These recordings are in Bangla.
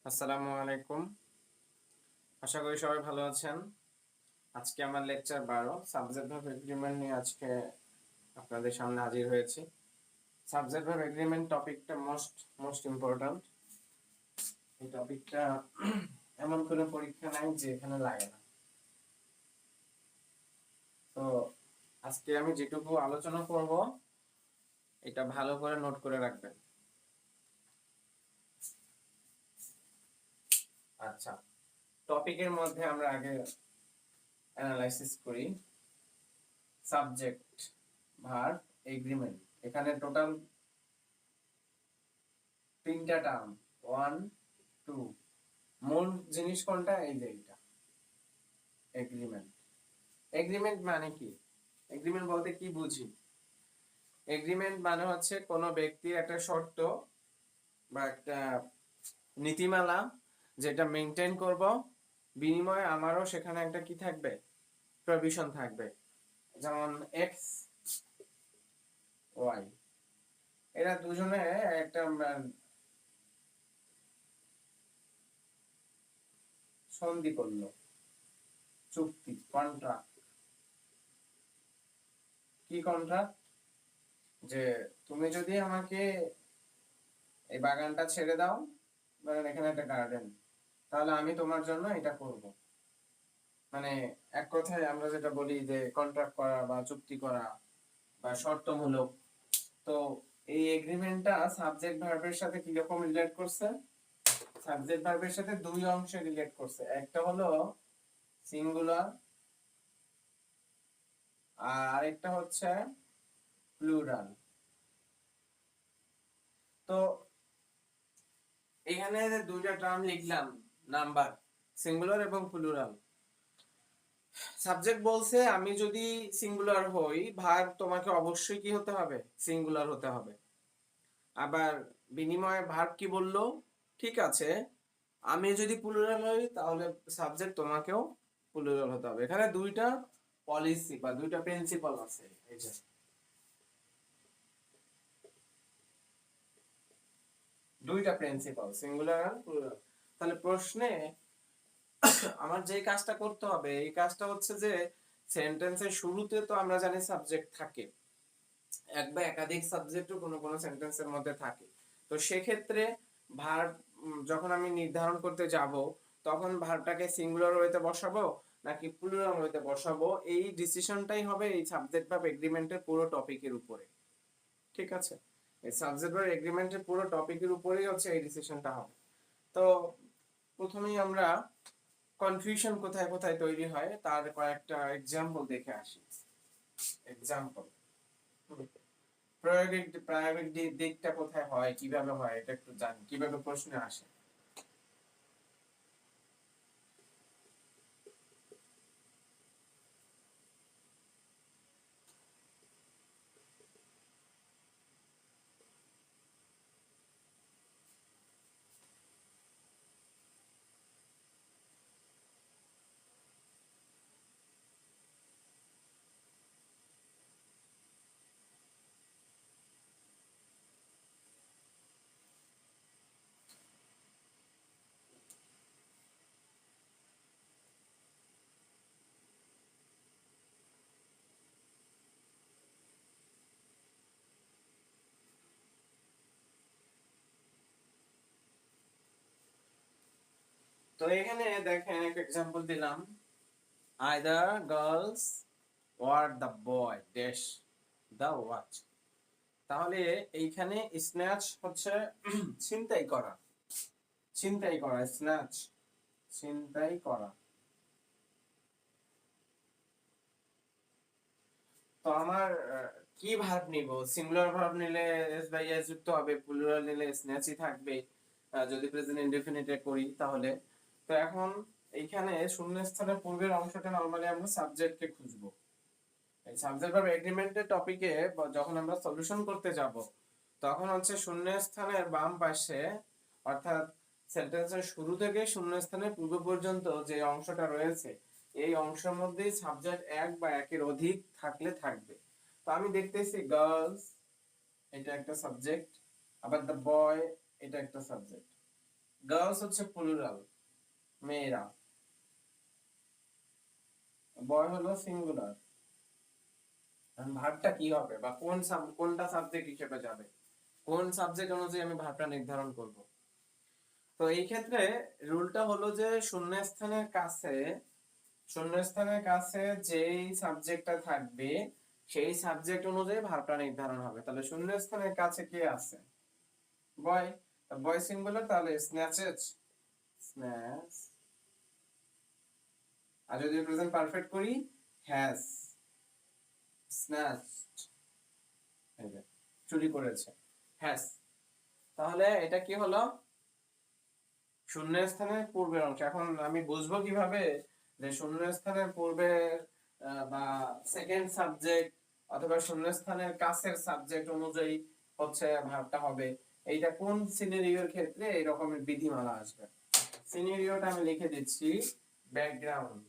আসসালামু আলাইকুম। আশা করি সবাই ভালো আছেন। আজকে আমার লেকচার 12 সাবজেক্ট ভার্ব এগ্রিমেন্ট নিয়ে আজকে আপনাদের সামনে হাজির হয়েছি। সাবজেক্ট ভার্ব এগ্রিমেন্ট টপিকটা মোস্ট ইম্পর্ট্যান্ট। এই টপিকটা এমন কোনো পরীক্ষা নাই যে এখানে লাগে না। তো আজকে আমি যেটুকু আলোচনা করব এটা ভালো করে নোট করে রাখবেন। আচ্ছা, টপিকের মধ্যে আমরা আগে অ্যানালাইসিস করি। সাবজেক্ট ভার্ব এগ্রিমেন্ট, এখানে টোটাল তিনটা টার্ম, 1 2। মূল জিনিস কোনটা? এই যে এটা এগ্রিমেন্ট। এগ্রিমেন্ট মানে কি? এগ্রিমেন্ট বলতে কি বুঝি? এগ্রিমেন্ট মানে হচ্ছে কোনো ব্যক্তির একটা শর্ত বা একটা নীতিমালা যেটা মেনটেন করব, বিনিময়ে আমারও সেখানে একটা কি থাকবে? প্রভিশন থাকবে। যেমন এক্স ওয়াই, এরা দুজনে একটা সন্ধি করলো, চুক্তি, কন্ট্রাক্ট। কি কন্ট্রাক্ট? যে তুমি যদি আমাকে এই বাগানটা ছেড়ে দাও, ধরেন এখানে একটা গার্ডেন, তাহলে আমি তোমার জন্য এটা করব। মানে এক কথায় আমরা যেটা বলি যে কন্ট্রাক্ট করা বা চুক্তি করা বা শর্তমূলক। তো এই এগ্রিমেন্টটা সাবজেক্ট ভার্বের সাথে কি রকম রিলেট করছে? সাবজেক্ট ভার্বের সাথে দুই অংশে রিলেট করছে। একটা হলো সিঙ্গুলার আর আরেকটা হচ্ছে প্লুরাল। তো এখানে যে দুইটা টার্ম লিখলাম, নাম্বার, সিঙ্গুলার এবং প্লুরাল। সাবজেক্ট বলছে আমি যদি সিঙ্গুলার হই, ভার্ব তোমাকে অবশ্যই কি হতে হবে? সিঙ্গুলার হতে হবে। আবার বিনিময়ে ভার্ব কি বললো? ঠিক আছে, আমি যদি প্লুরাল হই তাহলে সাবজেক্ট তোমাকেও প্লুরাল হতে হবে। এখানে দুইটা পলিসি বা দুইটা প্রিন্সিপাল আছে। এই যে দুইটা প্রিন্সিপাল, সিঙ্গুলার আর প্লুরাল। তাহলে প্রশ্নে আমার যে কাজটা করতে হবে, এই কাজটা হচ্ছে যে সেন্টেন্সের শুরুতে তো আমরা জানি সাবজেক্ট থাকে, এক বা একাধিক সাবজেক্টও কোনো কোনো সেন্টেন্সের মধ্যে থাকে। তো সেক্ষেত্রে ভার্ব যখন আমি নির্ধারণ করতে যাব, তখন ভার্বটাকে সিঙ্গুলার ওয়েতে বসাবো নাকি প্লুরাল ওয়েতে বসাবো, এই ডিসিশনটাই হবে এই সাবজেক্ট ভার্ব এগ্রিমেন্টের পুরো টপিকের উপরে। ঠিক আছে, এই সাবজেক্ট ভার্ব এগ্রিমেন্টের পুরো টপিকের উপরেই হচ্ছে এই ডিসিশনটা হবে। তো প্রথমেই আমরা কনফিউশন কোথায় কোথায় তৈরি হয় তার কয়েকটা এক্সাম্পল দেখে আসি। এক্সাম্পল, প্রায়োগিক দিকটা কোথায় হয়, কিভাবে হয় এটা একটু জানি, কিভাবে প্রশ্নে আসে। তো এখানে দেখেন একটা এক্সাম্পল দিলাম, either girls or the boy dash the watch. তাহলে এইখানে স্ন্যাচ হচ্ছে ছিনতাই করা, ছিনতাই করা, স্ন্যাচ ছিনতাই করা। তো আমার কি ভার্ব নিব? সিঙ্গুলার ভার্ব নিলে এস বাই এস যুক্ত হবে, প্লুরাল নিলে স্ন্যাচই থাকবে যদি প্রেজেন্ট ইনডেফিনিটে করি তাহলে। তো এখন এইখানে শূন্যস্থানের পূর্বের অংশটা নরমালি আমরা সাবজেক্টকে খুঁজবো। এই সাবজেক্ট ভার্ব এগ্রিমেন্টের টপিকে যখন আমরা সলিউশন করতে যাব, তখন হচ্ছে শূন্যস্থানের বাম পাশে, অর্থাৎ সেন্টেন্সের শুরু থেকে শূন্যস্থানের পূর্ব পর্যন্ত যে অংশটা রয়েছে, এই অংশের মধ্যেই সাবজেক্ট এক বা একের অধিক থাকলে থাকবে। তো আমি দেখতেছি গার্লস এটা একটা সাবজেক্ট, আবার দ্য বয় এটা একটা সাবজেক্ট। গার্লস হচ্ছে প্লুরাল, মেয়েরা। বয় হলো সিঙ্গুলার। ভার্বটা কি হবে বা কোনটা সাবজেক্ট হিসেবে যাবে, কোন সাবজেক্ট অনুযায়ী আমি ভার্বটা নির্ধারণ করব। তো এই ক্ষেত্রে রুলটা হলো যে শূন্যস্থানের কাছে যেই সাবজেক্টটা থাকবে সেই সাবজেক্ট অনুযায়ী ভার্বটা নির্ধারণ হবে। তাহলে শূন্যস্থানের কাছে কে আছে? বয়। বয় সিঙ্গুলার, তাহলে স্ন্যাচেস, স্ন্যাচ। আর যদি প্রেজেন্ট পারফেক্ট করি, হ্যাজ স্ন্যাচড, এই যে চুরি করেছে, হ্যাজ। তাহলে এটা কি হলো? শূন্যস্থানের পূর্বের অংশ। এখন আমি বুঝবো কিভাবে যে শূন্যস্থানের পূর্বের বা সেকেন্ড সাবজেক্ট অথবা শূন্যস্থানের কাছের সাবজেক্ট অনুযায়ী হচ্ছে ভার্বটা হবে? এইটা কোন সিনারিওর ক্ষেত্রে এই রকমের বিধিমালা আসবে? সিনারিওটা আমি লিখে দিচ্ছি, ব্যাকগ্রাউন্ড।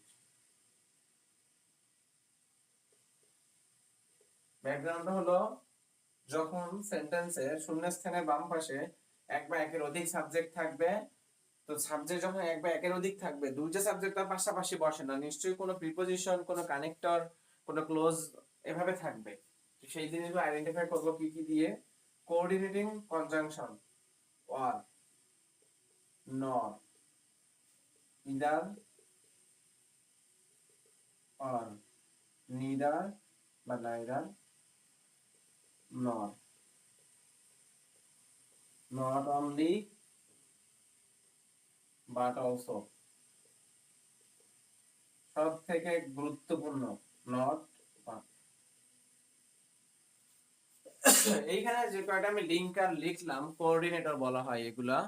ব্যাকগ্রাউন্ড হলো যখন সেন্টেন্সের শূন্যস্থানের বাম পাশে এক বা একের অধিক সাবজেক্ট থাকবে। তো সাবজেক্ট যখন এক বা একের অধিক থাকবে, দুইটা সাবজেক্ট তার পাশাপাশি বসে না, নিশ্চয়ই কোনো প্রিপজিশন, কোনো কানেক্টর, কোনো ক্লোজ এভাবে থাকবে। সেই জিনিসগুলো আইডেন্টিফাই করব কি কি দিয়ে? কোঅর্ডিনেটিং কনজাংশন, অর, নর, ইদার, অর, নিদার বা নাইদার, নর, নট অনলি বাট অলসো। সব থেকে গুরুত্বপূর্ণ, নট বাট। এইখানে যে কয়টা আমি লিঙ্কার লিখলাম, কোঅর্ডিনেটর বলা হয় এগুলা।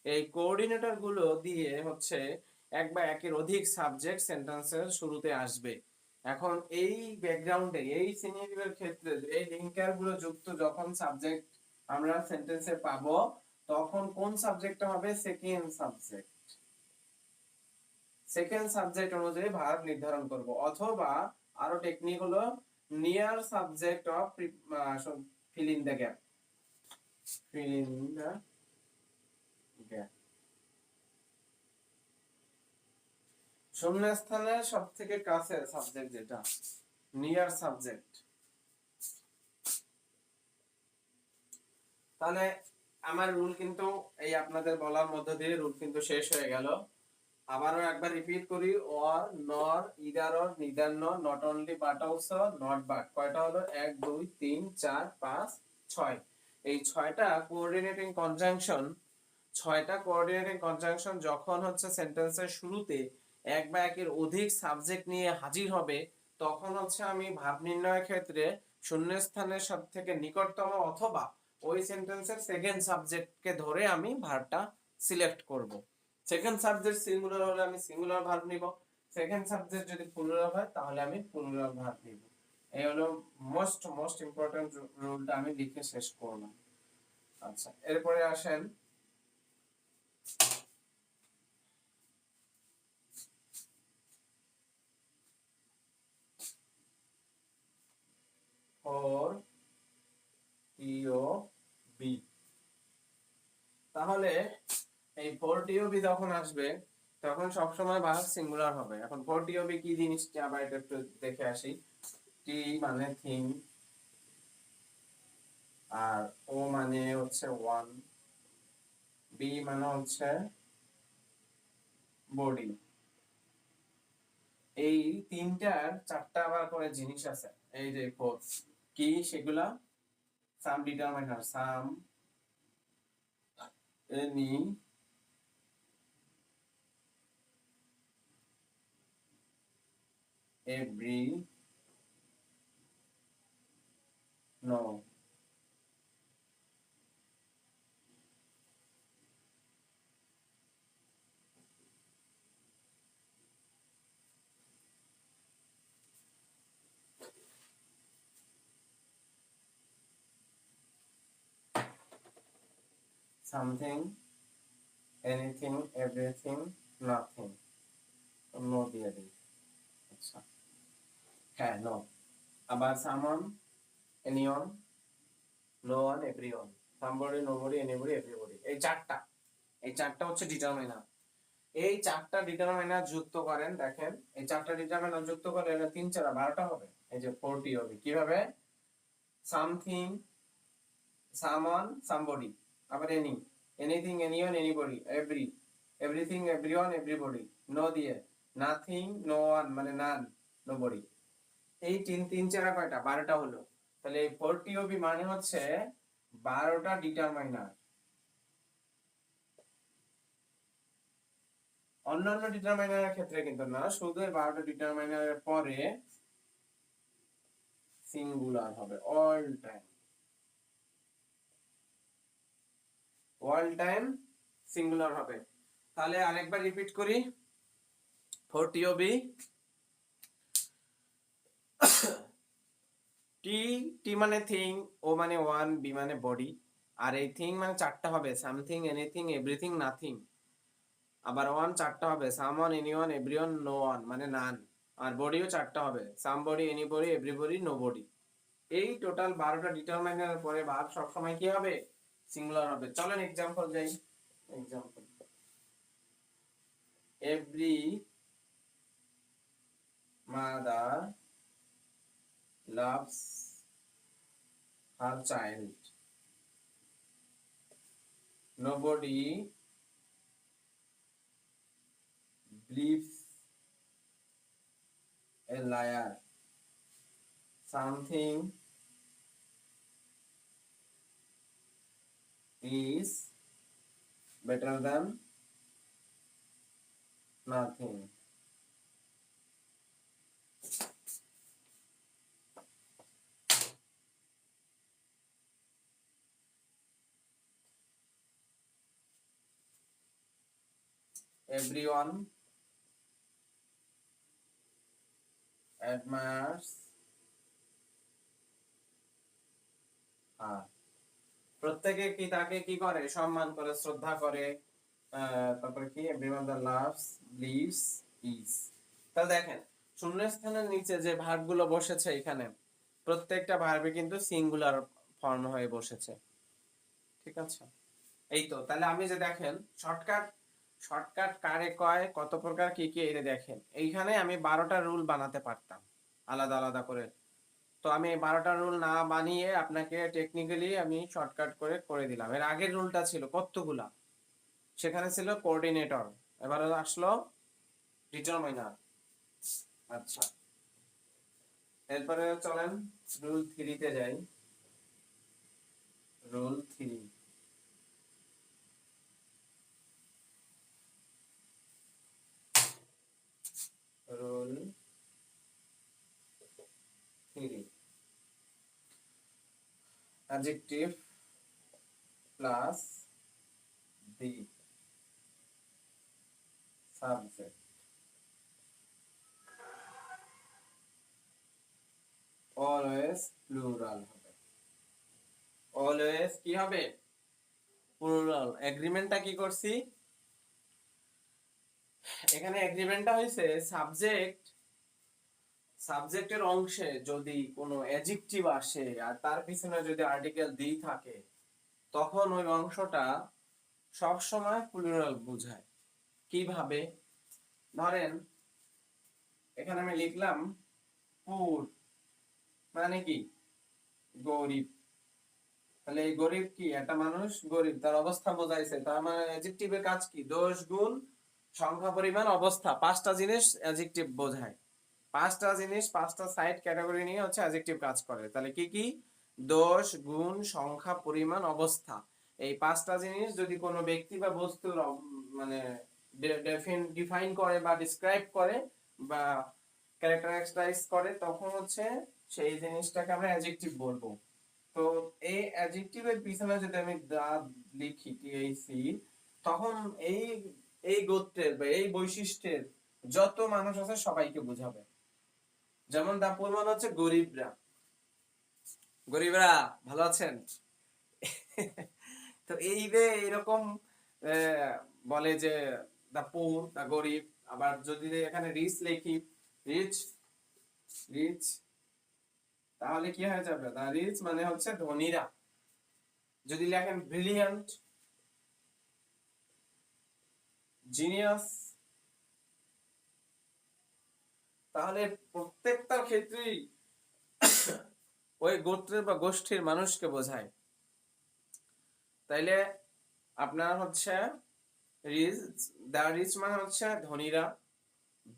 এই কোঅর্ডিনেটর গুলো দিয়ে হচ্ছে এক বা একের অধিক সাবজেক্ট সেন্টেন্সের শুরুতে আসবে। এখন এই ব্যাকগ্রাউন্ডে, এই সিনারিওর ক্ষেত্রে এই লিঙ্কার গুলো যুক্ত যখন সাবজেক্ট আমরা সেন্টেন্সে পাবো, তখন কোন সাবজেক্টটা হবে? Second subject. সেকেন্ড সাবজেক্ট অনুযায়ী ভার্ব নির্ধারণ করব। অথবা আরো টেকনিক হলো near subject of fill in the gap, fill in the gap। শূন্যস্থানের সব থেকে কাছে সাবজেক্ট যেটা, নিয়ার সাবজেক্ট। তাহলে আমার রুল কিন্তু এই আপনাদের বলার মধ্য দিয়ে রুল কিন্তু শেষ হয়ে গেল। আবারও একবার রিপিট করি, অর, নর, ইদার অর, নিদার নর, not only but also, not but. কয়টা হলো? 1 2 3 4 5 6। এই 6টা কোঅর্ডিনেটিং কনজাংশন, 6টা কোঅর্ডিনেটিং কনজাংশন যখন হচ্ছে সেন্টেন্সের শুরুতে এক বা একের অধিক সাবজেক্ট নিয়ে হাজির হবে, তখন হচ্ছে আমি ভার্ব নির্ণয়ের ক্ষেত্রে শূন্যস্থানের সবথেকে নিকটতম অথবা ওই সেন্টেন্সের সেকেন্ড সাবজেক্টকে ধরে আমি ভার্বটা সিলেক্ট করব। সেকেন্ড সাবজেক্ট সিঙ্গুলার হলে আমি সিঙ্গুলার ভার্ব নিব, সেকেন্ড সাবজেক্ট যদি প্লুরাল হয় তাহলে আমি প্লুরাল ভার্ব নিব। এই হলো মোস্ট ইম্পর্টেন্ট রুলটা আমি লিখে শেষ করলাম। আচ্ছা, এরপরে আসেন ফর টিওবি। তাহলে এই ফর টিওবি যখন আসবে তখন সবসময় ভার্ব সিঙ্গুলার হবে। এখন ফর টিওবি কি জিনিসটা আবার এটা একটু দেখে আসি। টি মানে থিং, আর ও মানে হচ্ছে ওয়ান, বি মানে হচ্ছে বডি। এই তিনটার চারটা আবার করে জিনিস আছে। এই যে ফোর কি সেগুলা? Some determiner, some, any, every, no. Something, anything, everything, nothing, no দিয়ে দিই। আচ্ছা, হ্যাঁ, নো। আবার someone, anyone, no one, everyone, somebody, nobody, anybody, everybody. এই চারটা, এই চারটা হচ্ছে ডিটারমিনার। এই চারটা ডিটারমিনার যুক্ত করেন, দেখেন এই চারটা ডিটারমিনার যুক্ত করে এটা 3 4 12টা হবে। এই যে 40 হবে কিভাবে? সামথিং, সামওয়ান, সামবডি, আবার any, anything, anyone, anybody, every, everything, everyone, everybody, no দিয়ে নাথিং, নো ওয়ান মানে নান, নোবডি। এই 3 3 4 কয়টা? 12টা হলো। তাহলে এই 40 হবে মানে হচ্ছে 12টা ডিটারমিনার। অন্যান্য ডিটারমাইনারের ক্ষেত্রে কিন্তু না, শুধু 12টা ডিটারমাইনারের পরে সিঙ্গুলার হবে all time, all time singular হবে। তাহলে আরেকবার রিপিট করি, 40 হবে টি, টি মানে থিং, ও মানে ওয়ান, বি মানে বডি, আর এই থিং মানে চারটা হবে, সামথিং, এনিথিং, এভরিথিং, নাথিং। আবার ওয়ান চারটা হবে, someone, anyone, everyone, no one মানে নান। আর বডিও চারটা হবে, সামবডি, এনিবডি, এভরিবডি, নোবডি। এই টোটাল 12টা ডিটারমাইনারের পরে ভার্ব সবসময় কি হবে? সিঙ্গুলার হবে। চলেন एग्जांपल যাই। Example, every mother loves her child, nobody believes a liar, something is better than nothing. Everyone admires her. প্রত্যেকে কি তাকে কি করে? সম্মান করে, শ্রদ্ধা করে। তারপরে কি? Everyone the loves, lives, is. তাহলে দেখেন শূন্যস্থানের নিচে যে ভার্বগুলো বসেছে এখানে প্রত্যেকটা ভার্বে কিন্তু সিঙ্গুলার ফর্ম হয়ে বসেছে। ঠিক আছে, এই তো। তাহলে আমি যে দেখেন শর্টকাট, শর্টকাট কারে কয়, কত প্রকার, কি কি, এই দেখেন এইখানে আমি 12টা রুল বানাতে পারতাম আলাদা আলাদা করে। তো আমি 12টা রুল না বানিয়ে আপনাকে টেকনিক্যালি আমি শর্টকাট করে করে দিলাম। এর আগের রুলটা ছিল কতগুলা, সেখানে ছিল কোঅর্ডিনেটর, এবারে আসলো ডিটারমিনার। আচ্ছা, এরপরে চলেন রুল 3 তে যাই। Rule 3, rule 3, adjective plus the subject always plural হবে। অলওয়েজ কি হবে? প্লুরাল। এগ্রিমেন্টটা কি করছি এখানে? এগ্রিমেন্টটা হইছে সাবজেক্ট, সাবজেক্টের অংশে যদি কোনো অ্যাডজেক্টিভ আসে আর তার পিছনে যদি আর্টিকেল দি থাকে তখন ওই অংশটা সব সময় প্লুরাল বোঝায়। কিভাবে? ধরেন এখানে আমি লিখলাম পুর, মানে কি? গরিব। তাহলে এই গরিব কি? একটা মানুষ গরিব, তার অবস্থা বোঝাইছে। তার মানে অ্যাডজেক্টিভের কাজ কি? দোষ, গুণ, সংখ্যা, পরিমাণ, অবস্থা, 5টা জিনিস অ্যাডজেক্টিভ বোঝায়। 5টা জিনিস, 5টা সাইড ক্যাটাগরি নিয়ে হচ্ছে অ্যাডজেক্টিভ কাজ করে। তাহলে কি কি? দোষ, গুণ, সংখ্যা, পরিমাণ, অবস্থা। এই 5টা জিনিস যদি কোনো ব্যক্তি বা বস্তুর মানে ডিফাইন করে বা ডিসক্রাইব করে বা ক্যারেক্টারাইজ করে তখন হচ্ছে সেই জিনিসটাকে আমরা অ্যাডজেক্টিভ বলবো। তো এই অ্যাডজেক্টিভের পিছনে যদি আমি দা লিখি, টিএসি, তখন এই এই গোত্রের বা এই বৈশিষ্ট্যের যত মানুষ আছে সবাইকে বোঝাবে। যেমন দা পুর মানে হচ্ছে গরিবরা, গরিবরা ভালো আছেন। তো এই যে এরকম বলে যে দা পুর, দা গরিব। আবার যদি এখানে রিচ লিখি, রিচ, রিচ, তাহলে কি হয়ে যাবে? দা রিচ মানে হচ্ছে ধনীরা। যদি লেখেন ব্রিলিয়ান্ট, জিনিয়াস। তাহলে প্রত্যেকটা ক্ষেত্রেই ওই গোত্রের বা গোষ্ঠীর মানুষকে বোঝায়। তাইলে আপনার হচ্ছে রিচ, দ্য রিচ মানে হচ্ছে ধনীরা,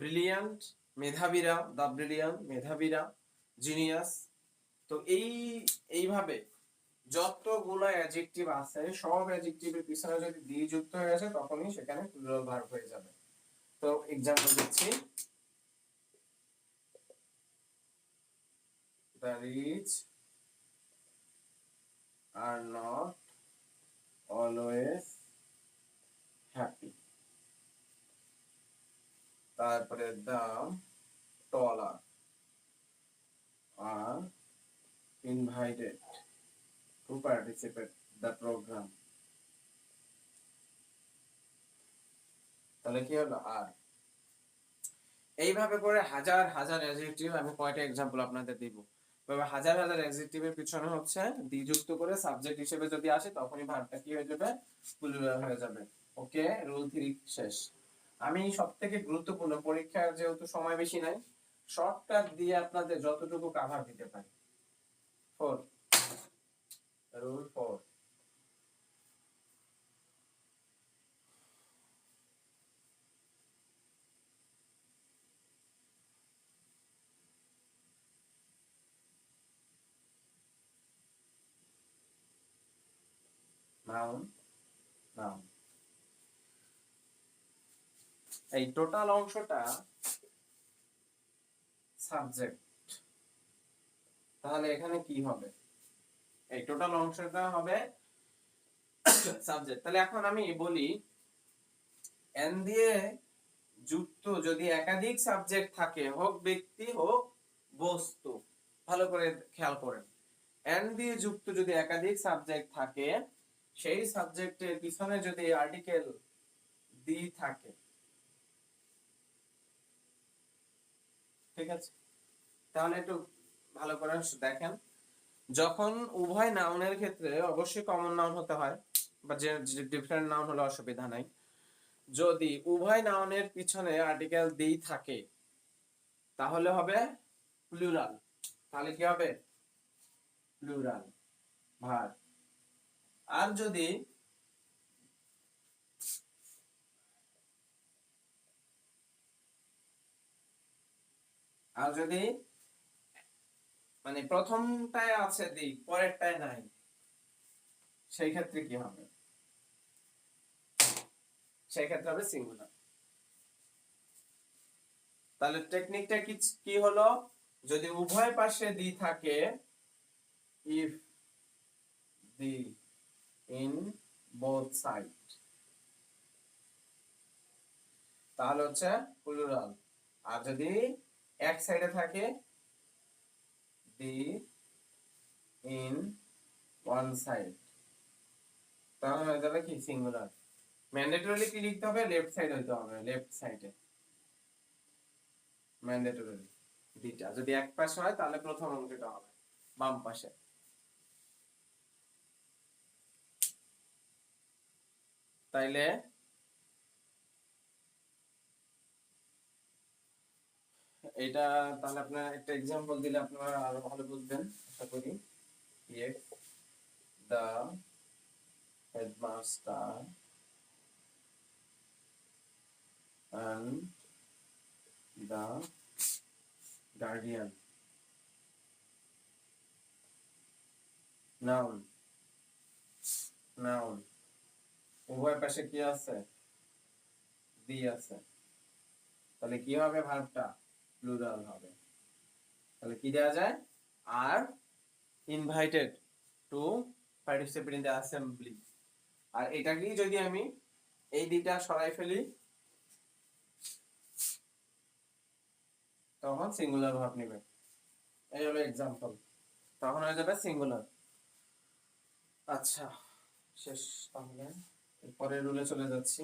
ব্রিলিয়ান্ট মেধাবীরা, দ্য ব্রিলিয়ান্ট মেধাবীরা, জিনিয়াস। তো এইভাবে যতগুলো অ্যাডজেক্টিভ আছে সব অ্যাডজেক্টিভের পিছনে যদি দি যুক্ত হয়ে আসে তখনই সেখানে প্লুরাল ভার্ব হয়ে যাবে। তো एग्जांपल দিচ্ছি, the rich are not always happy। তারপরে the taller are invited to participate the program। তাহলে কি হলো আর। এইভাবে করে হাজার হাজার অ্যাডজেক্টিভ, আমি কয়টা एग्जांपल আপনাদের দিব। তবে হাজার হাজার অ্যাডজেক্টিভের পিছনে হচ্ছে দি যুক্ত করে সাবজেক্ট হিসেবে যদি আসে তখনই ভার্বটা কি হয়ে যাবে, প্লুরাল হয়ে যাবে। ওকে, রুল 3 শেষ। আমি সবথেকে গুরুত্বপূর্ণ, পরীক্ষার যেহেতু সময় বেশি নাই, শর্টকাট দিয়ে আপনাদের যতটুকু কভার দিতে পারি। 4, রুল 4, নাউন নাউন। এই টোটাল অংশটা সাবজেক্ট। তাহলে এখানে কি হবে, এই টোটাল অংশটা হবে সাবজেক্ট। তাহলে এখন আমি বলি এন দিয়ে যুক্ত যদি একাধিক সাবজেক্ট থাকে, হোক ব্যক্তি হোক বস্তু, ভালো করে খেয়াল করেন, এন দিয়ে যুক্ত যদি একাধিক সাবজেক্ট থাকে, সেই সাবজেক্টের পিছনে যদি আর্টিকেল দি থাকে, ঠিক আছে, তাহলে একটু ভালো করে দেখেন। যখন উভয় নাউনের ক্ষেত্রে অবশ্যই কমন নাউন হতে হয়, বা যে ডিফারেন্ট নাউন হলে অসুবিধা নাই। যদি উভয় নাউনের পিছনে আর্টিকেল দি থাকে তাহলে হবে প্লুরাল। তাহলে কি হবে, প্লুরাল ভার্ব। আর যদি মানে প্রথমটায় আছে দি, পরেরটায় নাই, সেই ক্ষেত্রে কি হবে, সেই ক্ষেত্রে হবে সিঙ্গুলার। তাহলে টেকনিকটা কি হলো, যদি উভয় পাশে দি থাকে, if the in both side, তাহলে হচ্ছে প্লুরাল। আর যদি এক সাইডে থাকে, দি ইন ওয়ান সাইড, তাহলে হয়ে যাবে কি সিঙ্গুলার। ম্যান্ডেটরিলি কি লিখতে হবে, লেফট সাইড হইতে হবে, লেফট সাইডে ম্যান্ডেটরিলি দিটা। যদি এক পাশে হয় তাহলে প্রথম অংশটা হবে বাম পাশে। তাইলে এটা, তাহলে আপনার একটা एग्जांपल দিলে আপনারা আরো ভালো বুঝবেন আশা করি। If the headmaster and the guardian, noun noun, উভয় পাশে কি আছে, দি আছে, তাহলে কি হবে, ভার্বটা প্লুরাল হবে। তাহলে কি দেয়া যায়, আর invited to participate in the assembly. আর এটাকেই যদি আমি এই দিটা সরাই ফেলি তখন সিঙ্গুলার ভার্ব নেবে। এই হলো एग्जांपल, তখন হয়ে যাবে সিঙ্গুলার। আচ্ছা শেষ। তাহলে পরের রুলে চলে যাচ্ছি।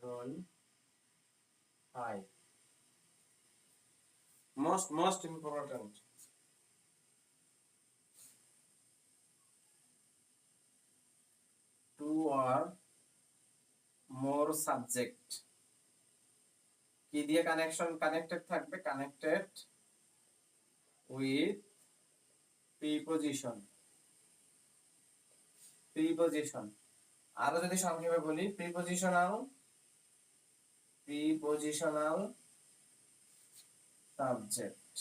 Rule 5, most important. Two or more subject কি দিয়ে কানেক্টেড থাকবে? Connected with preposition. আরো যদি সংক্ষেপে বলি, প্রিপজিশনাল সাবজেক্ট।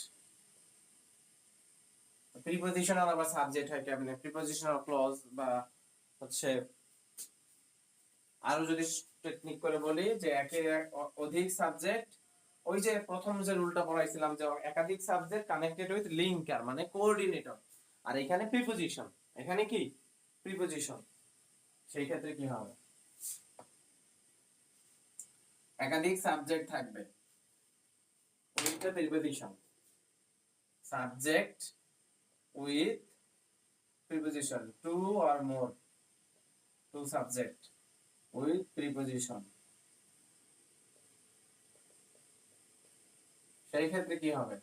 প্রিপজিশনাল আবার সাবজেক্ট হয় কেমনে? প্রিপজিশনাল ক্লজ বা হচ্ছে আরো যদি টেকনিক করে বলি যে একের অধিক সাবজেক্ট, ওই যে প্রথম যে রুলটা পড়াইছিলাম যে একাধিক সাবজেক্ট কানেক্টেড উইথ লিঙ্কার মানে কোঅর্ডিনেটর, আর এখানে প্রিপজিশন, এখানে কি প্রিপজিশন, সেই ক্ষেত্রে কি হবে? একাধিক সাবজেক্ট থাকবে with the preposition, subject with preposition, two or more, two subject with preposition, সেই ক্ষেত্রে কি হবে?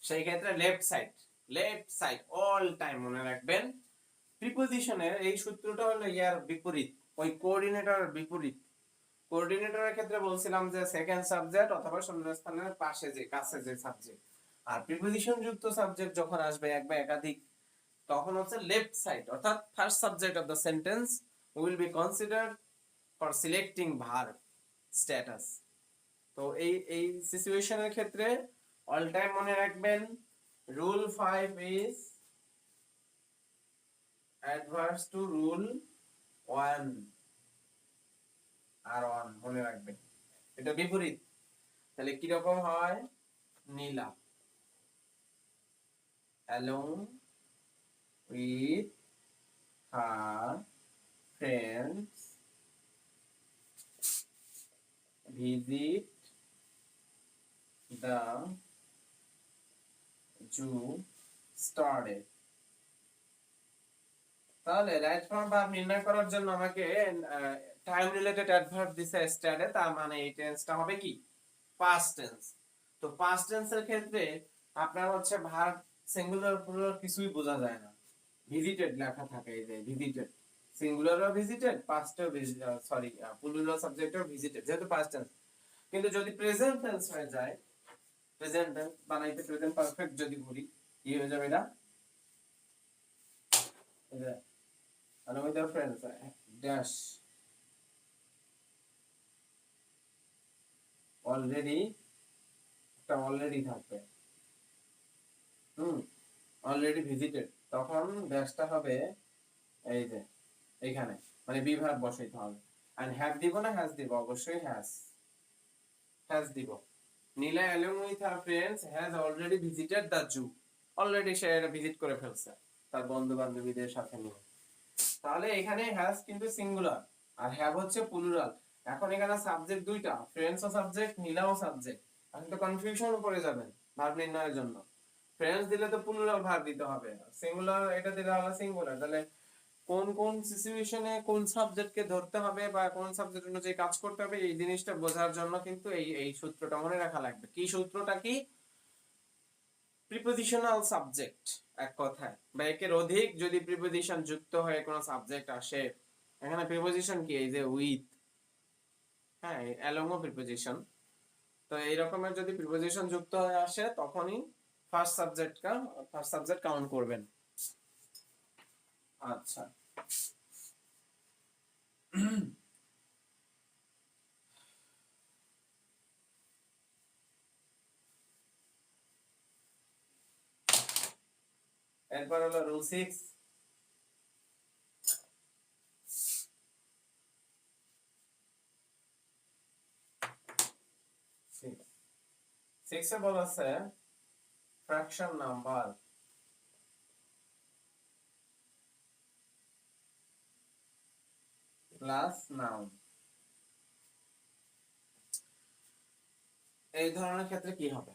সেই ক্ষেত্রে লেফট সাইড অল টাইম মনে রাখবেন। প্রিপজিশনের এই সূত্রটা হলো ইয়ার বিপরীত, ওই কোঅর্ডিনেটরের বিপরীত। কোঅর্ডিনেটরের ক্ষেত্রে বলছিলাম যে সেকেন্ড সাবজেক্ট অথবা শূন্যস্থানের পাশে যে কাছে যে সাবজেক্ট, আর প্রিপজিশন যুক্ত সাবজেক্ট যখন আসবে এক বা একাধিক, তখন হচ্ছে লেফট সাইড, অর্থাৎ first subject of the sentence will be considered for selecting verb status. তো এই সিচুয়েশনের ক্ষেত্রে অল টাইম মনে রাখবেন rule 5 is adverse to rule 1 আর 1 মনে রাখবেন, এটা বিপরীত। তাহলে কি রকম হয়? নীলা along with her friends visit the zoo started। তাহলে রাইট ফর্ম ভার্ব নির্ণয় করার জন্য আমাকে টাইম রিলেটেড অ্যাডভার্ব দিছে স্টার্টে, তার মানে এই টেন্সটা হবে কি? Past tense. তো পাস্ট টেন্সের ক্ষেত্রে আপনার হচ্ছে ভার্ব সিঙ্গুলার প্লুরাল কিছুই বোঝা যায় না, ভিজিটেড লেখা থাকে, এই যে ভিজিটেড, সিঙ্গুলারও ভিজিটেড, পাস্টেও সরি প্লুরাল সাবজেক্টও ভিজিটেড, যেহেতু পাস্ট টেন্স। কিন্তু যদি প্রেজেন্ট টেন্স হয়ে যায়, প্রেজেন্ট টেন্স বানাইতে প্রেজেন্ট পারফেক্ট যদি বলি, কি হয়ে যাবে? এটা along with your friends dash already, একটা অলরেডি থাকবে, অলরেডি ভিজিটেড, তখন ড্যাশটা হবে এই যে এইখানে, মানে বি ভার্ব বসাইতে হবে। আর হ্যাভ দিব না হ্যাজ দিব? অবশ্যই হ্যাজ দিব। Nila along with her friends has already visited the zoo, already সে এটা ভিজিট করে ফেলছে তার বন্ধু বান্ধবীদের সাথে নিয়ে। তাহলে এখানে হ্যাজ কিন্তু সিঙ্গুলার আর হ্যাভ হচ্ছে প্লুরাল। এখন এখানে সাবজেক্ট দুইটা, ফ্রেন্ডসও সাবজেক্ট, নীলাও সাবজেক্ট, এখন তো কনফিউশন পড়ে যাবেন ভার্ব নির্ণয়ের জন্য। ফ্রেন্ডস দিলে তো প্লুরাল ভার্ব দিতে হবে, সিঙ্গুলার এটা দিলে হবে সিঙ্গুলার। তাহলে কোন কোন সিচুয়েশনে কোন সাবজেক্টকে ধরতে হবে বা কোন সাবজেক্ট অনুযায়ী কাজ করতে হবে, এই জিনিসটা বোঝার জন্য কিন্তু এই সূত্রটা মনে রাখা লাগবে। কি সূত্রটা? কি? প্রিপজিশনাল সাবজেক্ট, এক কথায় বা একের অধিক যদি প্রিপজিশন যুক্ত হয়ে কোনো সাবজেক্ট আসে, এখানে প্রিপজিশন কি? এই যে উইথ, হ্যাঁ অ্যালং ও প্রিপজিশন। তো এই রকমের যদি প্রিপজিশন যুক্ত হয়ে আসে তখনই ফার্স্ট সাবজেক্ট কাউন্ট করবেন। আচ্ছা, এরপর হলো রুল 6। সিক্সে বলা আছে ফ্র্যাকশন নাম্বার প্লাস নাউন, এই ধরনের ক্ষেত্রে কি হবে?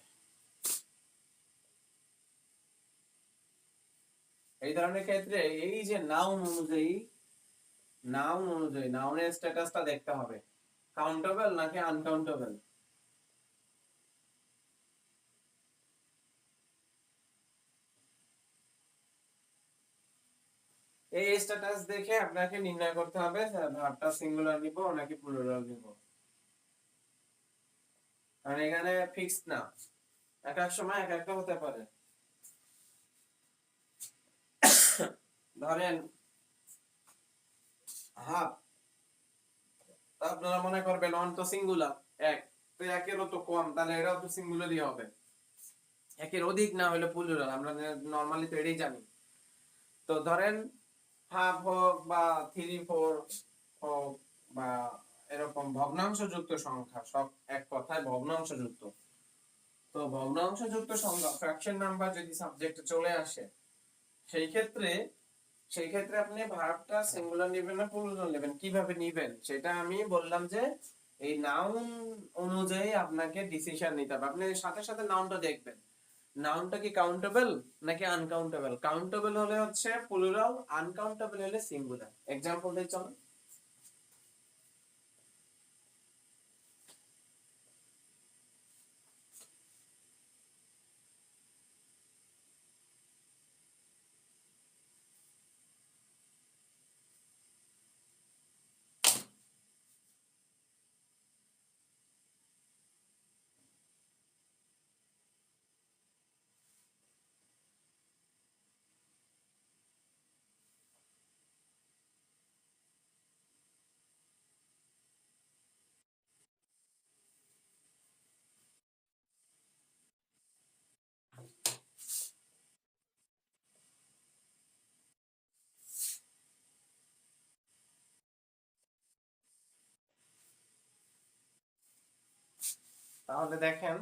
এই ধরনের ক্ষেত্রে এই যে নাউন অনুযায়ী নাউন অনুযায়ী নাউনের স্ট্যাটাসটা দেখতে হবে, কাউন্টেবল নাকি আনকাউন্টেবল। এই স্ট্যাটাস দেখে আপনাকে নির্ণয় করতে হবে ভার্বটা সিঙ্গুলার নিব নাকি প্লুরাল নিব। কারণ এখানে ফিক্সড না, এক এক সময় এক একটা হতে পারে। ধরেন হাফ, আপনারা মনে করবেন অন তো সিঙ্গুলার, এক তো একেরও তো কম, তাহলে এটাও তো সিঙ্গুলারই হবে। একের অধিক না হলে প্লুরাল, আমরা নরমালি তো এটাই জানি। তো ধরেন হাফ হোক বা 3/4 হোক বা এরকম ভগ্নাংশ যুক্ত সংখ্যা, সব এক কথায় ভগ্নাংশ যুক্ত। তো ভগ্নাংশ যুক্ত সংখ্যা ফ্র্যাকশন নাম্বার যদি সাবজেক্টে চলে আসে, সেই ক্ষেত্রে আপনি ভার্বটা সিঙ্গুলার নেবেন না প্লুরাল নেবেন, কিভাবে নেবেন সেটা আমি বললাম যে এই নাউন অনুযায়ী আপনাকে ডিসিশন নিতে হবে। আপনি সাথে সাথে নাউনটা দেখবেন, নাউনটা কি কাউন্টেবল নাকি আনকাউন্টেবল। কাউন্টেবল হলে হচ্ছে প্লুরাল, আনকাউন্টেবল হলে সিঙ্গুলার। एग्जांपल দিয়ে চলো। তাহলে দেখেন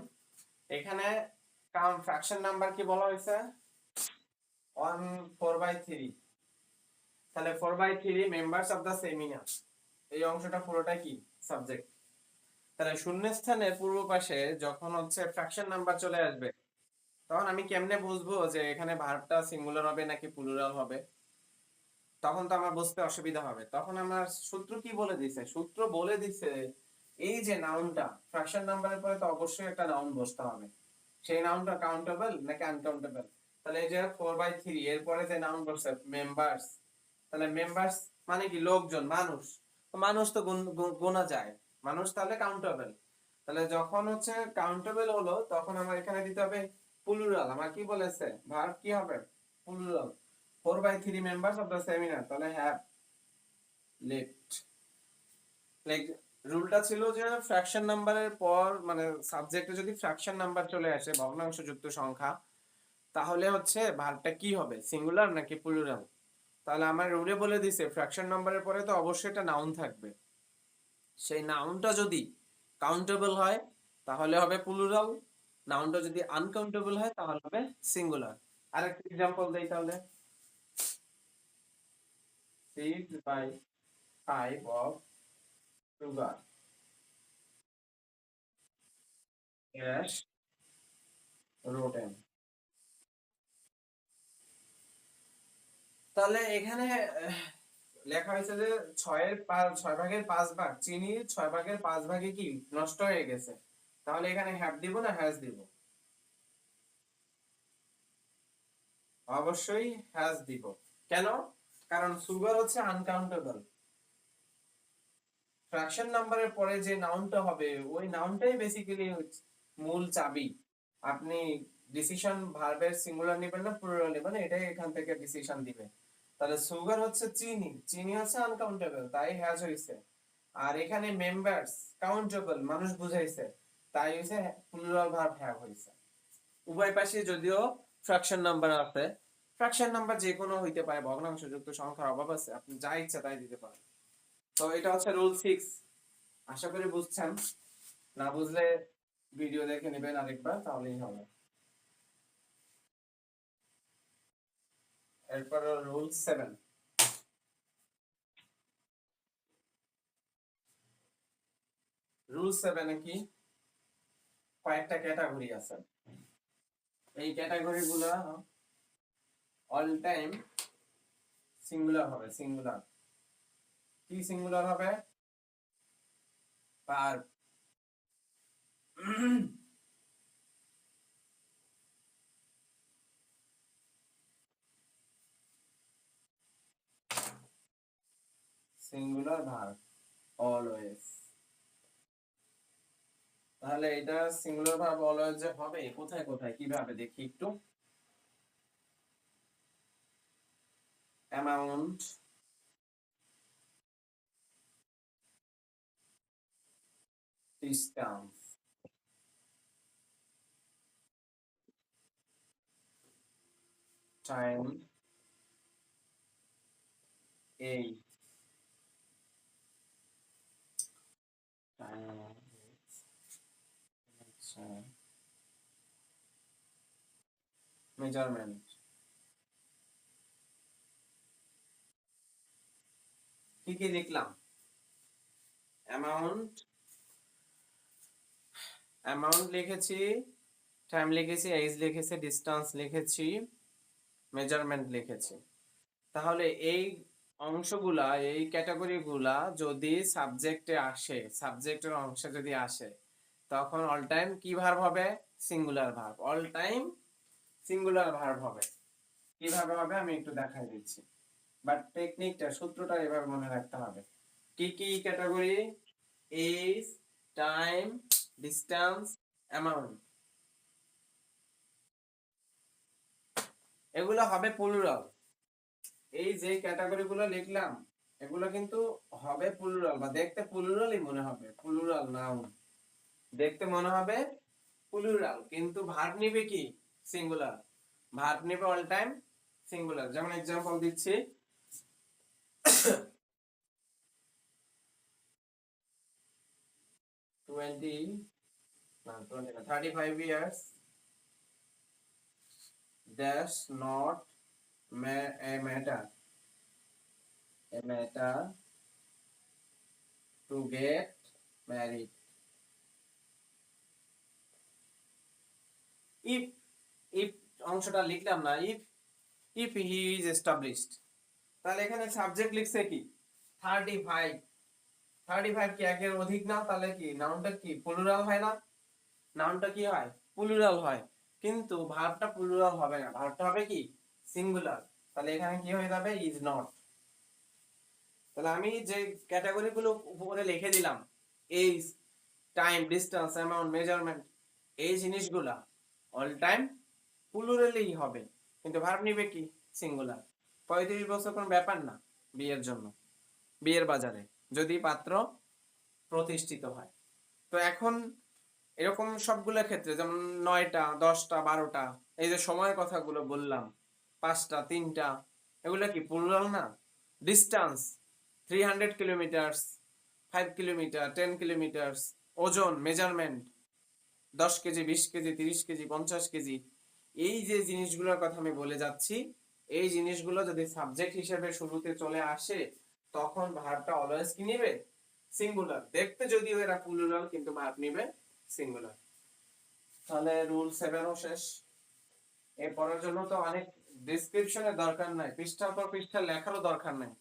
এখানে কাউন্ট ফ্র্যাকশন নাম্বার কি বলা হয়েছে, 1 4/3। তাহলে 4/3 মেম্বারস অফ দা সেমিনার, এই অংশটা পুরোটা কি সাবজেক্ট। তাহলে শূন্যস্থানের পূর্ব পাশে যখন হচ্ছে ফ্র্যাকশন নাম্বার চলে আসবে, তখন আমি কেমনে বুঝবো যে এখানে ভার্বটা সিঙ্গুলার হবে নাকি প্লুরাল হবে। তখন তো আমার বুঝতে অসুবিধা হবে। তখন আমার সূত্র কি বলে দিছে, সূত্র বলে দিছে এই যে নাউনটা ফ্র্যাকশন নাম্বারের পরে তো অবশ্যই একটা নাউন বসতে হবে, সেই নাউনটা কাউন্টেবল নাকি আনকাউন্টেবল। তাহলে এই যে 4/3 এরপরে যে নাউন বসছে মেম্বারস, তাহলে মেম্বারস মানে কি লোকজন, মানুষ। তো মানুষ তো গোনা যায়, মানুষ তাহলে কাউন্টেবল। তাহলে যখন হচ্ছে কাউন্টেবল হলো তখন আমার এখানে দিতে হবে প্লুরাল। আমার কি বলেছে ভার্ব কি হবে plural, 4/3 members of the seminar, তাহলে হ্যাভ লেফট। লাইক রুলটা ছিল যে ফ্র্যাকশন নাম্বারের পর মানে সাবজেক্টে যদি ফ্র্যাকশন নাম্বার চলে আসে ভগ্নাংশ যুক্ত সংখ্যা, তাহলে হচ্ছে ভার্বটা কি হবে সিঙ্গুলার নাকি প্লুরাল। তাহলে আমার রুলে বলে দিছে ফ্র্যাকশন নাম্বারের পরে তো অবশ্যই একটা নাউন থাকবে, সেই নাউনটা যদি কাউন্টেবল হয় তাহলে হবে প্লুরাল, নাউনটা যদি আনকাউন্টেবল হয় তাহলে হবে সিঙ্গুলার। আরেকটা एग्जांपल দেই তাহলে, 6/5 of sugar dash rotten। তাহলে এখানে লেখা হয়েছে যে 6/5 চিনির 6/5 কি নষ্ট হয়ে গেছে। তাহলে এখানে হ্যাভ দিব না হ্যাজ দিব, অবশ্যই হ্যাজ দিব। কেন, কারণ সুগার হচ্ছে আনকাউন্টেবল, ফ্র্যাকশন নাম্বারের পরে যে নাউনটা হবে ওই নাউনটাই বেসিক্যালি মূল চাবি। আপনি ডিসিশন ভার্বের সিঙ্গুলার নেবেন না প্লুরাল নেবেন, এটাই এখান থেকে ডিসিশন দিবে। তাহলে সুগার হচ্ছে চিনি, চিনি হচ্ছে আনকাউন্টেবল তাই হ্যাজ হইছে। আর এখানে মেম্বারস কাউন্টেবল মানুষ বুঝাইছে, তাই হইছে প্লুরাল ভার্ব হ্যাভ হইছে। উভয় পাশে যদিও ফ্র্যাকশন নাম্বার আছে, ফ্র্যাকশন নাম্বার যে কোনো হইতে পারে, ভগ্নাংশ যুক্ত সংখ্যার অভাব আছে, আপনি যা ইচ্ছা তাই দিতে পারেন। তো এটা হচ্ছে রুল 6, আশা করি বুঝছেন। না বুঝলে ভিডিও দেখে নেবেন আরেকবার তাহলেই হবে। এরপর রুল 7, রুল 7 এ কি কয়েকটা ক্যাটাগরি আছে, এই ক্যাটাগরি গুলা অল টাইম সিঙ্গুলার হবে, সিঙ্গুলার। কি সিঙ্গুলার হবে? ভার্ব। Singular verb always. তাহলে এটা সিঙ্গুলার ভার্ব অলওয়েজ যে হবে কোথায় কোথায় কিভাবে দেখি একটু। অ্যামাউন্ট, ডিসটেন্স, টাইম, এই মেজারমেন্ট। কি কি লিখলাম? অ্যামাউন্ট, অ্যামাউন্ট লিখেছি, টাইম লিখেছি, এজ লিখেছি, ডিসটেন্স লিখেছি, মেজারমেন্ট লিখেছি। তাহলে এই অংশগুলা, এই ক্যাটাগরিগুলা যদি সাবজেক্টে আসে, সাবজেক্টের অংশে যদি আসে, তখন অল টাইম কি ভার্ব হবে? Singular verb. All time singular verb হবে। কিভাবে হবে আমি একটু দেখাই দিচ্ছি, বাট টেকনিকটা, সূত্রটা এভাবে মনে রাখতে হবে। কি কি category? Age, time, distance, amount. এগুলো হবে প্লুরাল। এই যে ক্যাটাগরিগুলো লিখলাম এগুলো কিন্তু হবে প্লুরাল, বা দেখতে প্লুরালই মনে হবে, প্লুরাল নাউন দেখতে মনে হবে প্লুরাল, কিন্তু ভার্ব নিবে কি? সিঙ্গুলার। ভার্ব নিবে অল টাইম সিঙ্গুলার। যেমন एग्जांपल দিচ্ছি, 35 years does not a matter to get married if if অংশটা লিখলাম না, if he is established, তাহলে এখানে সাবজেক্ট লিখছে কি? 35। 35 কি একের অধিক না? তাহলে কি নাউনটা কি প্লুরাল হয় না? নাউনটা কি হয়? প্লুরাল হয়। কিন্তু ভার্বটা প্লুরাল হবে না, ভার্বটা হবে কি? সিঙ্গুলার। তাহলে এখানে কি হয়ে যাবে? Is not. তাহলে আমি যে ক্যাটাগরিগুলো উপরে লিখে দিলাম, age, time, distance, amount, measurement, এই জিনিসগুলা অল টাইম প্লুরালই হবে, কিন্তু ভার্ব নিবে কি? সিঙ্গুলার। 35 বছর কোনো ব্যাপার না বিয়ের জন্য, বিয়ের বাজারে, যদি পাত্র প্রতিষ্ঠিত হয়। তো এখন এরকম সবগুলো ক্ষেত্রে, যেমন 9টা, 10টা, 12টা, এই যে সময়ের কথাগুলো বললাম, 5টা, 3টা, এগুলো কি প্লুরাল না? Distance 300 kilometres, 5 kilometre, 10 kilometres. ওজন, measurement 10 KG, 20 KG, 30 KG, 50 KG. এই যে জিনিসগুলোর কথা আমি বলে যাচ্ছি, এই জিনিসগুলো যদি সাবজেক্ট হিসেবে শুরুতে চলে আসে, তখন ভার্বটা অলওয়েজ কি নিবে? সিঙ্গুলার। দেখতে যদিও এরা প্লুরাল, কিন্তু ভার্ব নিবে সিঙ্গুলার। তাহলে রুল 7ও শেষ। এ পড়ার জন্য তো অনেক ডেসক্রিপশনের দরকার নাই, পৃষ্ঠার পর পৃষ্ঠা লেখারও দরকার নাই।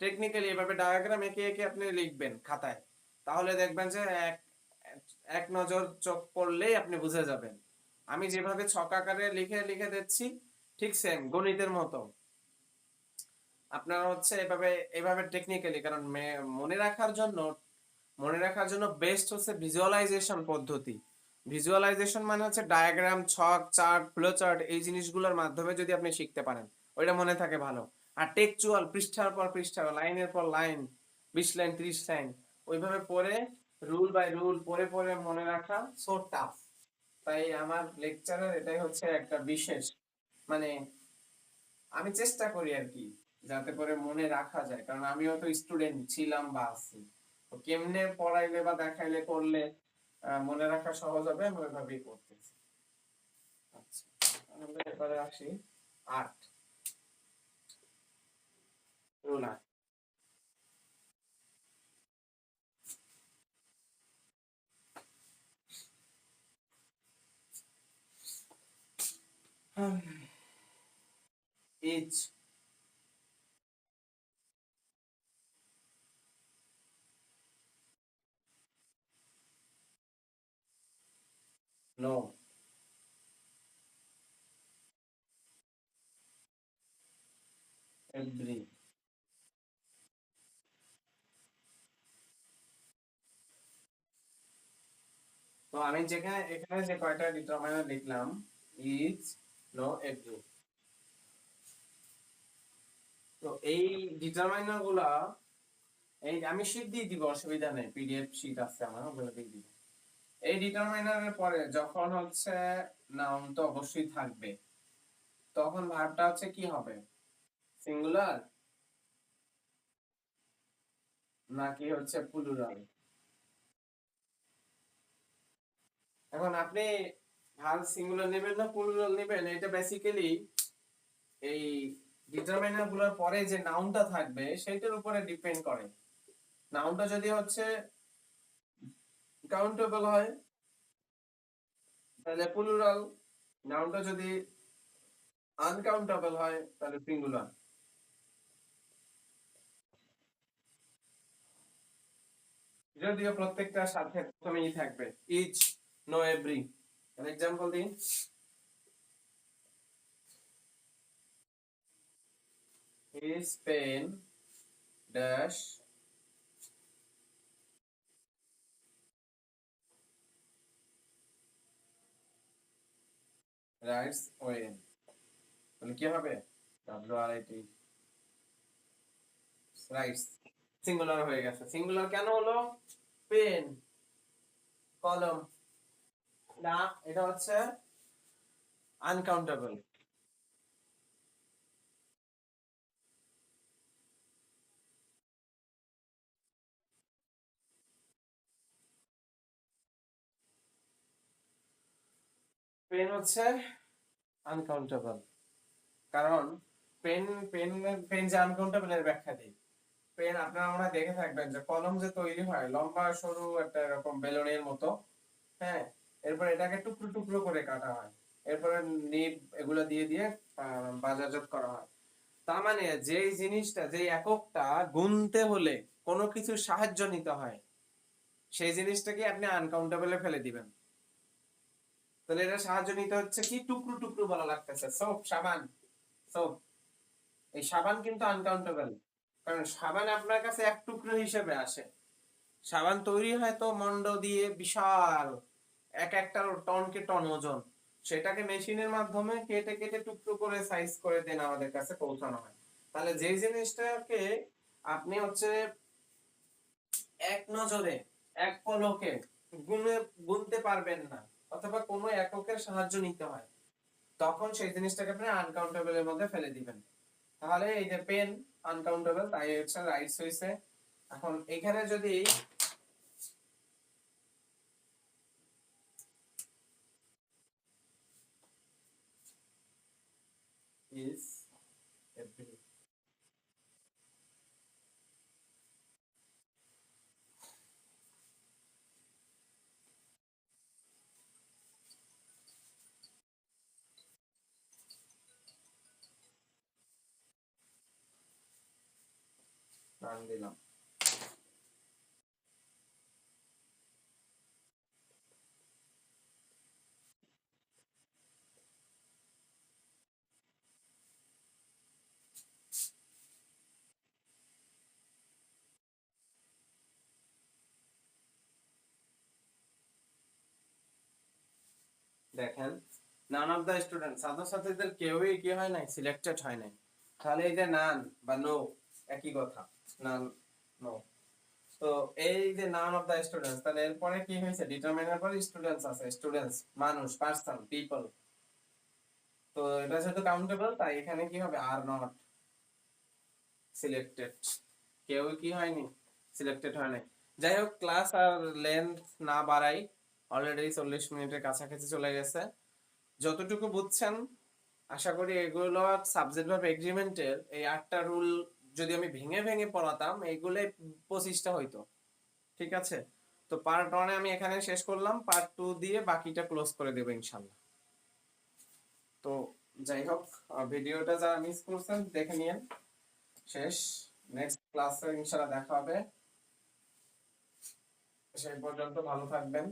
টেকনিক্যালি এভাবে ডায়াগ্রাম এঁকে এঁকে আপনি লিখবেন খাতায়, তাহলে দেখবেন যে এক এক নজর চোখ পড়লেই আপনি বুঝে যাবেন। আমি যেভাবে ছক আকারে লিখে লিখে দিচ্ছি, ঠিক সেম গণিতের মতো আপনারা হচ্ছে এভাবে এভাবে টেকনিক্যালি, কারণ মনে রাখার জন্য বেস্ট হচ্ছে ভিজুয়ালাইজেশন পদ্ধতি। ভিজুয়ালাইজেশন মানে হচ্ছে ডায়াগ্রাম, ছক, চার্ট, ফ্লো চার্ট, এই জিনিসগুলোর মাধ্যমে যদি আপনি শিখতে পারেন, ওইটা মনে থাকে ভালো। আর টেকচুয়াল পৃষ্ঠার পর পৃষ্ঠা, লাইনের পর লাইন, 20 লাইন, 30 লাইন, ওইভাবে পড়ে রুল বাই রুল পড়ে পড়ে মনে রাখা সো টাফ। তাই আমার লেকচারের এটাই হচ্ছে একটা বিশেষ, মানে আমি চেষ্টা করি আর কি, যাতে করে মনে রাখা যায়, কারণ আমিও তো স্টুডেন্ট ছিলাম বা আছি। তো কেমনে পড়াইলে বা দেখাইলে করলে মনে রাখা সহজ হবে, আমি ওইভাবেই করতেছি। আচ্ছা, তাহলে এবারে আসি 8, রুল 8। Each no, every. তো আমি যেখানে এখানে যে কয়টা ডিটারমাইনার লিখলাম, ইজ, নো, এভরি। তো এই ডিটারমাইনার গুলা, এই আমি শীট দিয়ে দিব, অসুবিধা নেই, পিডিএফ শীট আছে আমার, ওগুলো দিয়ে দিব। এই ডিটারমাইনারের পরে যখন হচ্ছে নাউন তো অবশ্যই থাকবে, তখন ভার্বটা হচ্ছে কি হবে, সিঙ্গুলার নাকি হচ্ছে প্লুরাল। এখন আপনি ভার্ব সিঙ্গুলার নেবেন না প্লুরাল নেবেন, এটা বেসিক্যালি এই ডিটারমাইনার গুলোর পরে যে নাউনটা থাকবে সেটার উপরে ডিপেন্ড করে। নাউনটা যদি হচ্ছে কাউন্টেবল হয় তাহলে প্লুরাল, নাউনটা যদি আনকাউন্টেবল হয় তাহলে সিঙ্গুলার। যদিও প্রত্যেকটার সাথে প্রথমেই থাকবে ইচ, নো, এভরি। এক্সাম্পল দিন, his pen dash writes when, তাহলে কি হবে, WRIT রাইটস, সিঙ্গুলার হয়ে গেছে। সিঙ্গুলার কেন হলো, পেন, কলম না, এটা হচ্ছে আনকাউন্টেবল। পেন হচ্ছে আনকাউন্টেবল, কারণ পেন, পেন, পেন যে আনকাউন্টেবল এর ব্যাখ্যা দিই। পেন আপনারা মনে হয় দেখে থাকবেন যে কলম যে তৈরি হয় লম্বা সরু একটা এরকম বেলুনের মতো, হ্যাঁ, এরপর এটাকে টুকরো টুকরো করে কাটা হয়, এরপরে নিব এগুলো দিয়ে দিয়ে বাজারজাত করা হয়। তার মানে যেই জিনিসটা, যেই এককটা গুনতে হলে কোনো কিছু সাহায্য নিতে হয়, সেই জিনিসটাকে আপনি আনকাউন্টেবলে ফেলে দিবেন। তাহলে এটা সাহায্য নিতে হচ্ছে কি, টুকরো টুকরো বলা লাগতেছে, সোপ, সাবান, সোপ। এই সাবান কিন্তু আনকাউন্টেবল, কারণ সাবান আপনার কাছে এক টুকরো হিসেবে আসে। সাবান তৈরি হয় তো মন্ড দিয়ে, বিশাল এক একটা টনকে টন ওজন, সেটাকে মেশিনের মাধ্যমে কেটে কেটে টুকরো করে সাইজ করে দেন আমাদের কাছে পৌঁছানো হয়। তাহলে যেই জিনিসটাকে আপনি হচ্ছে এক নজরে, এক পলকে গুনে গুনতে পারবেন না, অথবা কোনো এককের সাহায্য নিতে হয়, তখন সেই জিনিসটাকে আপনি আনকাউন্টেবল এর মধ্যে ফেলে দিবেন। তাহলে এই যে পেন আনকাউন্টেবল, তাই হচ্ছে রাইটস হইছে। এখন এখানে যদি ইজ, এভরি, নাম দিলাম। দেখেন, নান অফ দা স্টুডেন্ট, ছাত্রছাত্রীদের কেউই কি হয় নাই, সিলেক্টেড হয় নাই। তাহলে এই যে নান বা নো, একই কথা, নান, নো। তো এই যে নান অফ দা স্টুডেন্টস, তাহলে এরপরে কি হয়েছে, ডিটারমিনার পরে স্টুডেন্টস আছে, স্টুডেন্টস মানুষ, পার্সন, পিপল। তো এটা যেহেতু কাউন্টেবল, তাই এখানে কি হবে, আর নট সিলেক্টেড, কেউ কি হয়নি, সিলেক্টেড হয় নাই। যাই হোক, ক্লাস আর লেন্থ না বাড়াই, অলরেডি 40 মিনিটের কাছাকাছি চলে গেছে। যতটুকু বুঝছেন আশা করি এগুলো সাবজেক্ট ভার্ব এগ্রিমেন্টের এই 8টা রুল যদি আমি ভেঙে ভেঙে পড়াতাম, এগুলো 25টা হইতো। ঠিক আছে, তো পার্ট 1 আমি এখানে শেষ করলাম, পার্ট 2 দিয়ে বাকিটা ক্লোজ করে দেবো ইনশাল্লাহ। তো যাই হোক, ভিডিওটা যারা মিস করছেন দেখে নিন, শেষ। নেক্সট ক্লাসে ইনশাল্লাহ দেখা হবে, সেই পর্যন্ত ভালো থাকবেন।